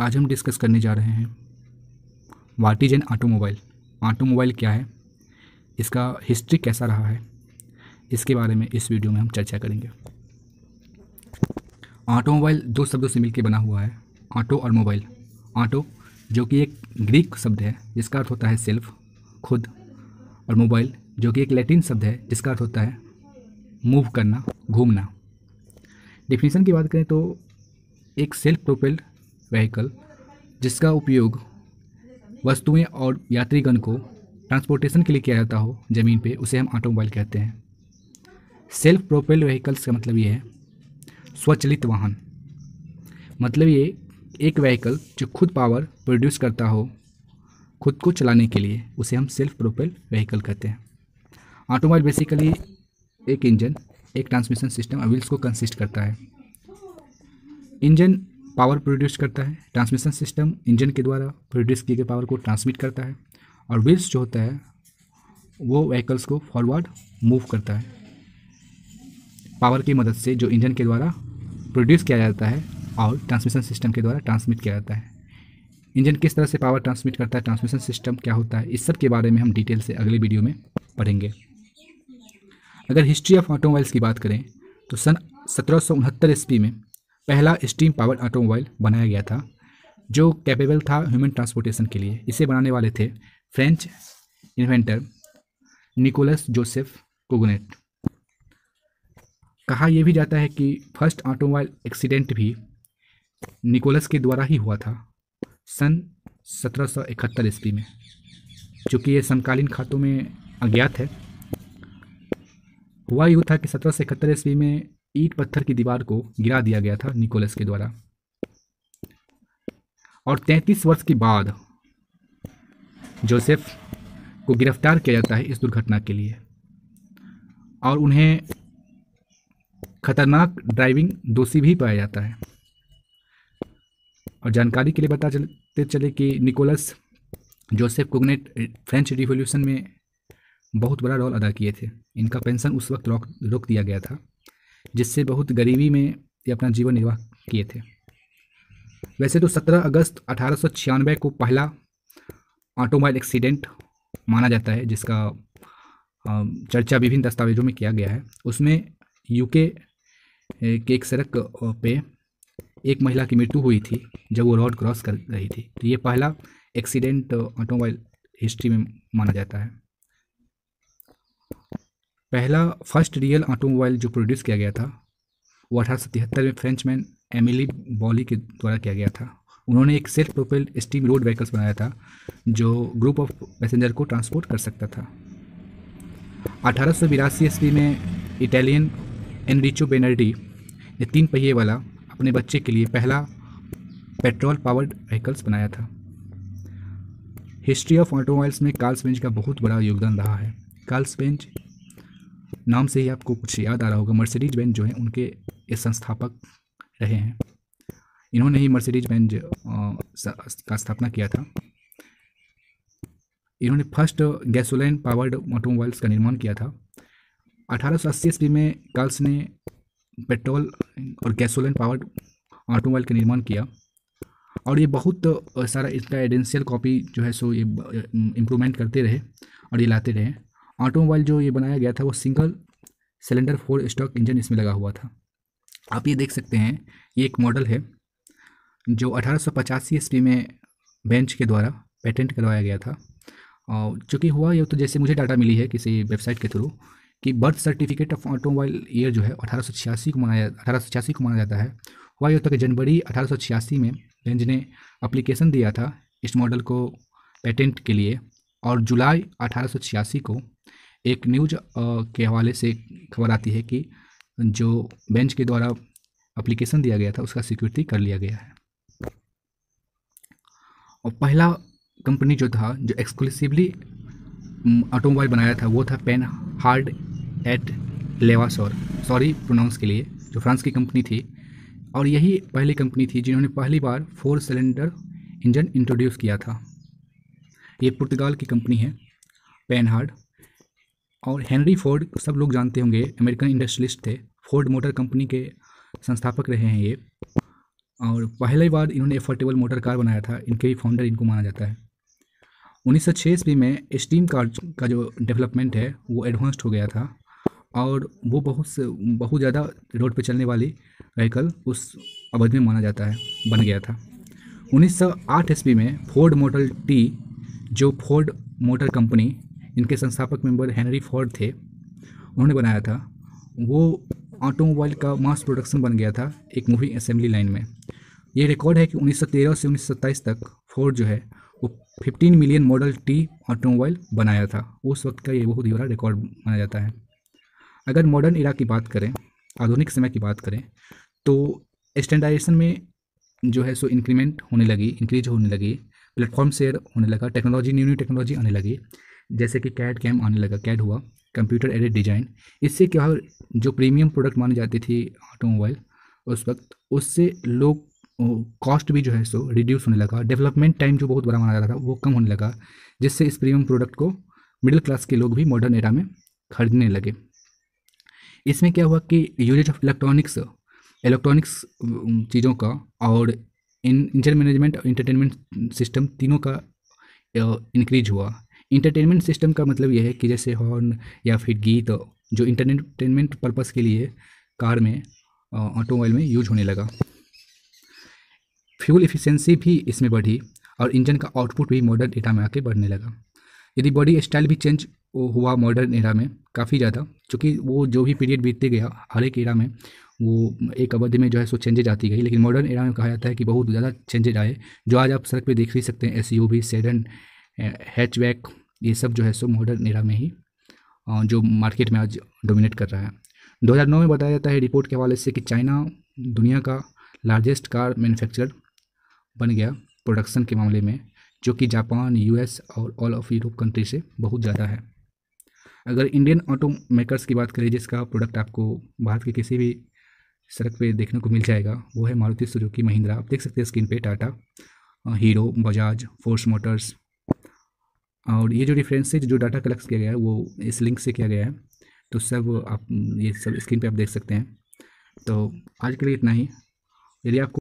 आज हम डिस्कस करने जा रहे हैं what is an automobile. Automobile क्या है, इसका हिस्ट्री कैसा रहा है, इसके बारे में इस वीडियो में हम चर्चा करेंगे। ऑटोमोबाइल दो शब्दों से मिलकर बना हुआ है, ऑटो और मोबाइल। ऑटो जो कि एक ग्रीक शब्द है जिसका अर्थ होता है सेल्फ, खुद, और मोबाइल जो कि एक लैटिन शब्द है जिसका अर्थ होता है मूव करना, घूमना। डेफिनेशन की बात करें तो एक सेल्फ प्रोपेल्ड व्हीकल जिसका उपयोग वस्तुएं और यात्रीगण को ट्रांसपोर्टेशन के लिए किया जाता हो ज़मीन पे, उसे हम ऑटोमोबाइल कहते हैं। सेल्फ प्रोपेल्ड व्हीकल्स का मतलब ये है स्वचालित वाहन। मतलब ये एक व्हीकल जो खुद पावर प्रोड्यूस करता हो खुद को चलाने के लिए, उसे हम सेल्फ प्रोपेल्ड व्हीकल कहते हैं। ऑटोमोबाइल बेसिकली एक इंजन, एक ट्रांसमिशन सिस्टम और व्हील्स को कंसिस्ट करता है। इंजन पावर प्रोड्यूस करता है, ट्रांसमिशन सिस्टम इंजन के द्वारा प्रोड्यूस किए गए पावर को ट्रांसमिट करता है, और व्हील्स जो होता है वो व्हीकल्स को फॉरवर्ड मूव करता है पावर की मदद से, जो इंजन के द्वारा प्रोड्यूस किया जाता है और ट्रांसमिशन सिस्टम के द्वारा ट्रांसमिट किया जाता है। इंजन किस तरह से पावर ट्रांसमिट करता है, ट्रांसमिशन सिस्टम क्या होता है, इस सब के बारे में हम डिटेल से अगले वीडियो में पढ़ेंगे। अगर हिस्ट्री ऑफ ऑटोमोबाइल्स की बात करें तो सन 1769 ईस्वी में पहला स्टीम पावर ऑटोमोबाइल बनाया गया था जो कैपेबल था ह्यूमन ट्रांसपोर्टेशन के लिए। इसे बनाने वाले थे French inventor Nicholas Joseph cognate. कहा यह भी जाता है कि फर्स्ट ऑटोमोबाइल एक्सीडेंट भी निकोलस के द्वारा ही हुआ था सन 1771 ईस्वी में, चूँकि ये समकालीन खातों में अज्ञात है। हुआ यूँ था कि 1771 ईस्वी में ईंट पत्थर की दीवार को गिरा दिया गया था निकोलस के द्वारा, और 33 वर्ष के बाद जोसेफ को गिरफ्तार किया जाता है इस दुर्घटना के लिए, और उन्हें खतरनाक ड्राइविंग दोषी भी पाया जाता है। और जानकारी के लिए बता चले कि Nicholas Joseph cognate French revolution में बहुत बड़ा रोल अदा किए थे। इनका पेंशन उस वक्त रोक दिया गया था जिससे बहुत गरीबी में ये अपना जीवन निर्वाह किए थे। वैसे तो 17 अगस्त 1896 को पहला ऑटोमोबाइल एक्सीडेंट माना जाता है जिसका चर्चा विभिन्न दस्तावेजों में किया गया है। उसमें यूके के एक सड़क पे एक महिला की मृत्यु हुई थी जब वो रोड क्रॉस कर रही थी। तो ये पहला एक्सीडेंट ऑटोमोबाइल हिस्ट्री में माना जाता है। पहला फर्स्ट रियल ऑटोमोबाइल जो प्रोड्यूस किया गया था वो 1873 में फ्रेंचमैन एमिली बॉली के द्वारा किया गया था। उन्होंने एक self propelled steam road vehicles बनाया था जो ग्रुप ऑफ पैसेंजर को ट्रांसपोर्ट कर सकता था। 1882 ईस्वी में इटालियन एनरिचो बेनर्डी ने 3 पहिए वाला अपने बच्चे के लिए पहला पेट्रोल पावर्ड व्हीकल्स बनाया था। हिस्ट्री ऑफ ऑटोमोबाइल्स में कार्ल बेंज का बहुत बड़ा योगदान रहा है। कार्ल बेंज नाम से ही आपको कुछ याद आ रहा होगा, मर्सिडीज बेंज जो है उनके ये संस्थापक रहे हैं। इन्होंने ही मर्सिडीज बेंज का स्थापना किया था। इन्होंने फर्स्ट गैसोलाइन पावर्ड ऑटोमोबाइल्स का निर्माण किया था। 1880 ईस्वी में कार्ल्स ने पेट्रोल और गैसोलाइन पावर्ड ऑटोमोबाइल का निर्माण किया, और ये बहुत सारा इसका एडेंशियल कॉपी जो है सो ये इम्प्रूवमेंट करते रहे और ये लाते रहे। ऑटोमोबाइल जो ये बनाया गया था वो सिंगल सिलेंडर 4 स्ट्रोक इंजन इसमें लगा हुआ था। आप ये देख सकते हैं, ये एक मॉडल है जो 1885 ईस्वी में बेंच के द्वारा पेटेंट करवाया गया था। और चूँकि हुआ ये, तो जैसे मुझे डाटा मिली है किसी वेबसाइट के थ्रू कि birth certificate of automobile year जो है 1886 को माना जाता है। हुआ ये होता कि जनवरी 1886 में बेंज ने एप्लीकेशन दिया था इस मॉडल को पेटेंट के लिए, और जुलाई 1886 को एक न्यूज के हवाले से खबर आती है कि जो बेंच के द्वारा एप्लीकेशन दिया गया था उसका सिक्योरिटी कर लिया गया है। और पहला कंपनी जो था जो एक्सक्लूसिवली ऑटोमोबाइल बनाया था वो था Panhard et Levassor, sorry pronounce के लिए, जो फ्रांस की कंपनी थी। और यही पहली कंपनी थी जिन्होंने पहली बार 4 सिलेंडर इंजन इंट्रोड्यूस किया था। ये पुर्तगाल की कंपनी है पेन हार्ड। और हेनरी फोर्ड सब लोग जानते होंगे, अमेरिकन इंडस्ट्रियलिस्ट थे, फोर्ड मोटर कंपनी के संस्थापक रहे हैं ये। और पहली बार इन्होंने एफोर्डेबल मोटर कार बनाया था, इनके ही फाउंडर इनको माना जाता है। 1906 ईस्वी में स्टीम कार का जो डेवलपमेंट है वो एडवांस्ड हो गया था और वो बहुत ज़्यादा रोड पे चलने वाली व्हीकल उस अवधि में माना जाता है, बन गया था। 1908 ईस्वी में फोर्ड मॉडल टी, जो फोर्ड मोटर कंपनी, इनके संस्थापक मेंबर हेनरी फोर्ड थे, उन्होंने बनाया था। वो ऑटोमोबाइल का मास प्रोडक्शन बन गया था एक मूविंग असेंबली लाइन में। ये रिकॉर्ड है कि 1913 से 1927 तक फोर्ड जो है वो 15 मिलियन मॉडल टी ऑटोमोबाइल बनाया था। उस वक्त का ये बहुत ही बड़ा रिकॉर्ड माना जाता है। अगर मॉडर्न इरा की बात करें, आधुनिक समय की बात करें, तो स्टैंडर्डाइजेशन में जो है सो इंक्रीज होने लगी, प्लेटफॉर्म शेयर होने लगा, टेक्नोलॉजी न्यू टेक्नोलॉजी आने लगी, जैसे कि कैड कैम आने लगा, कैड हुआ, कंप्यूटर एडेड डिजाइन। इससे क्या हो, जो प्रीमियम प्रोडक्ट मानी जाती थी ऑटोमोबाइल उस वक्त, उससे लोग कॉस्ट भी जो है सो रिड्यूस होने लगा, डेवलपमेंट टाइम जो बहुत बड़ा माना जाता था वो कम होने लगा, जिससे इस प्रीमियम प्रोडक्ट को मिडिल क्लास के लोग भी मॉडर्न एरा में खरीदने लगे। इसमें क्या हुआ कि यूजेज ऑफ इलेक्ट्रॉनिक्स चीज़ों का और इंजन मैनेजमेंट और इंटरटेनमेंट सिस्टम तीनों का इंक्रीज हुआ। इंटरटेनमेंट सिस्टम का मतलब यह है कि जैसे हॉर्न या फिर गीत जो इंटरटेनमेंट पर्पस के लिए कार में, ऑटोमोबाइल में यूज होने लगा। फ्यूल एफिशिएंसी भी इसमें बढ़ी और इंजन का आउटपुट भी मॉडर्न एरा में आके बढ़ने लगा। यदि बॉडी स्टाइल भी चेंज हुआ मॉडर्न एरा में काफ़ी ज़्यादा, क्योंकि वो जो भी पीरियड बीतते गया हर एक एरा में वो एक अवधि में जो है सो चेंजेज आती गई, लेकिन मॉडर्न एरा में कहा जाता है कि बहुत ज़्यादा चेंजेज आए, जो आज आप सड़क पे देख ही सकते हैं। एसयूवी, सेडन, हैचबैक, ये सब जो है सो मॉडर्न एरा में ही जो मार्केट में आज डोमिनेट कर रहा है। 2009 में बताया जाता है रिपोर्ट के हवाले से कि चाइना दुनिया का लार्जेस्ट कार मैन्युफैक्चरर बन गया प्रोडक्शन के मामले में, जो कि जापान, यूएस और ऑल ऑफ यूरोप कंट्री से बहुत ज़्यादा है। अगर इंडियन ऑटो मेकर्स की बात करें जिसका प्रोडक्ट आपको भारत के किसी भी सड़क पे देखने को मिल जाएगा, वो है मारुति सुजुकी, महिंद्रा, आप देख सकते हैं स्क्रीन पे, Tata, hero, Bajaj, force Motors. और ये जो रेफरेंस जो डाटा कलेक्ट किया गया है वो इस लिंक से किया गया है, तो सब आप ये सब स्क्रीन पे आप देख सकते हैं। तो आज के लिए इतना ही। यदि आपको